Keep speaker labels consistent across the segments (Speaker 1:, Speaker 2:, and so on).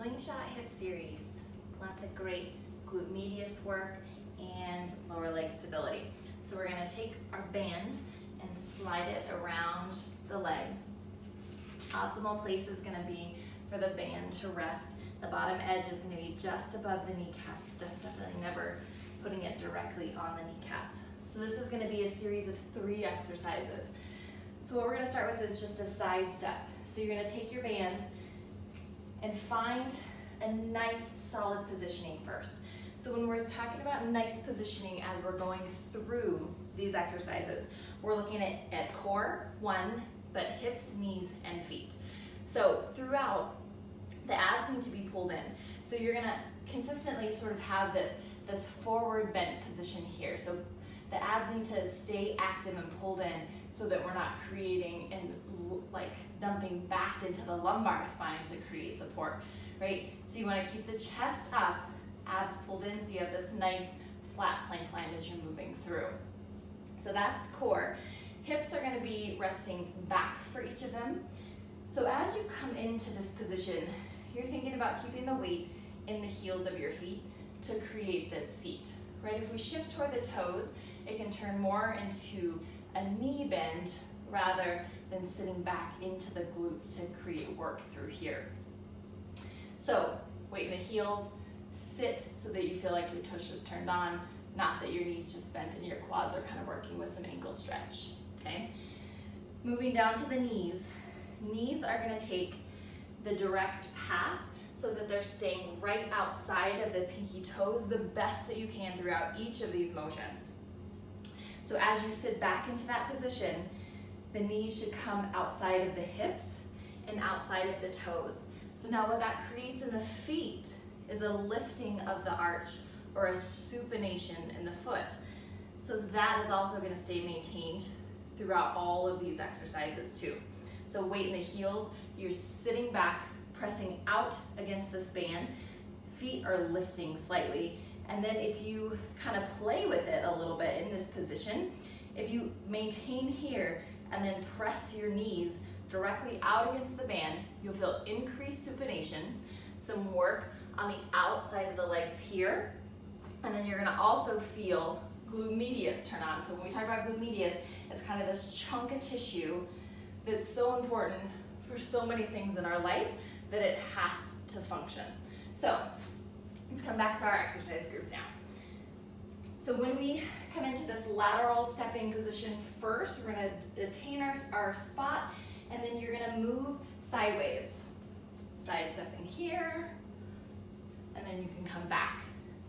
Speaker 1: slingshot hip series. Lots of great glute medius work and lower leg stability. So we're going to take our band and slide it around the legs. Optimal place is going to be for the band to rest. The bottom edge is going to be just above the kneecaps, definitely never putting it directly on the kneecaps. So this is going to be a series of 3 exercises. So what we're going to start with is just a side step. So you're going to take your band and find a nice solid positioning first. So when we're talking about nice positioning as we're going through these exercises, we're looking at core, 1, but hips, knees, and feet. So throughout, the abs need to be pulled in. So you're gonna consistently sort of have this forward bent position here. So the abs need to stay active and pulled in so that we're not creating and like dumping back into the lumbar spine to create support, right? So you wanna keep the chest up, abs pulled in, so you have this nice flat plank line as you're moving through. So that's core. Hips are gonna be resting back for each of them. So as you come into this position, you're thinking about keeping the weight in the heels of your feet to create this seat, right? If we shift toward the toes, it can turn more into a knee bend rather than sitting back into the glutes to create work through here. So weight in the heels, sit so that you feel like your tush is turned on, not that your knees just bent and your quads are kind of working with some ankle stretch, okay? Moving down to the knees. Knees are going to take the direct path so that they're staying right outside of the pinky toes the best that you can throughout each of these motions. So as you sit back into that position, the knees should come outside of the hips and outside of the toes. So now what that creates in the feet is a lifting of the arch or a supination in the foot. So that is also going to stay maintained throughout all of these exercises too. So weight in the heels, you're sitting back, pressing out against this band, feet are lifting slightly, and then if you kind of play with it a little bit in this position, if you maintain here and then press your knees directly out against the band, you'll feel increased supination, some work on the outside of the legs here, and then you're gonna also feel glute medius turn on. So when we talk about glute medius, it's kind of this chunk of tissue that's so important for so many things in our life that it has to function. So let's come back to our exercise group now. So when we come into this lateral stepping position first, we're gonna attain our spot, and then you're gonna move sideways. Side stepping here, and then you can come back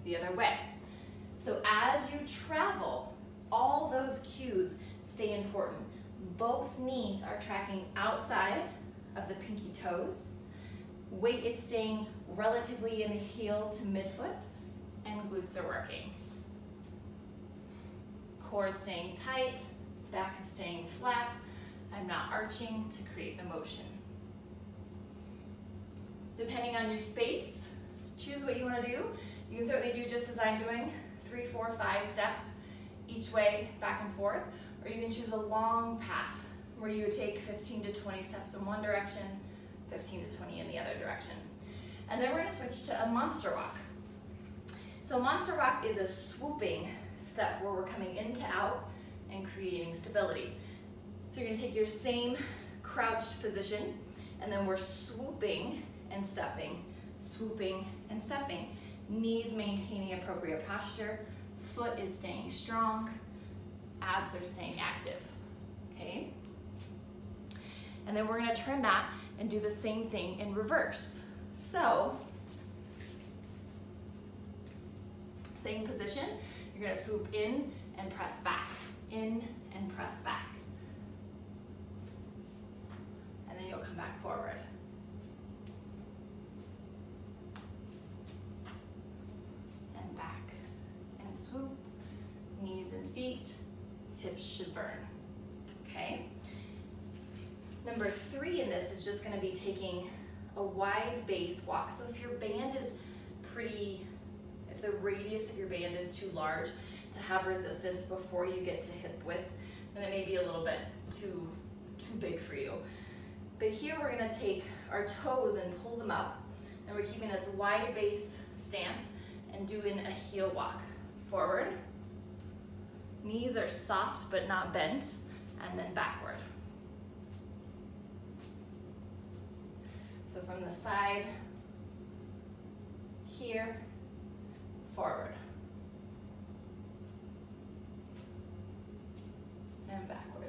Speaker 1: the other way. So as you travel, all those cues stay important. Both knees are tracking outside of the pinky toes. Weight is staying relatively in the heel to midfoot, and glutes are working. Core is staying tight, back is staying flat. I'm not arching to create the motion. Depending on your space, choose what you want to do. You can certainly do just as I'm doing, 3, 4, 5 steps each way, back and forth, or you can choose a long path where you would take 15 to 20 steps in one direction, 15 to 20 in the other direction. And then we're going to switch to a monster walk. So a monster walk is a swooping step where we're coming in to out and creating stability. So you're going to take your same crouched position, and then we're swooping and stepping, swooping and stepping. Knees maintaining appropriate posture, foot is staying strong, abs are staying active, okay? And then we're gonna turn that and do the same thing in reverse. So, same position, you're gonna swoop in and press back, in and press back. And then you'll come back forward. And back, and swoop, knees and feet, hips should burn, okay? Number 3 in this is just going to be taking a wide base walk. So if your band is if the radius of your band is too large to have resistance before you get to hip width, then it may be a little bit too big for you. But here we're going to take our toes and pull them up And we're keeping this wide base stance and doing a heel walk. Forward, knees are soft but not bent, and then backward. So from the side, here, forward, and backward.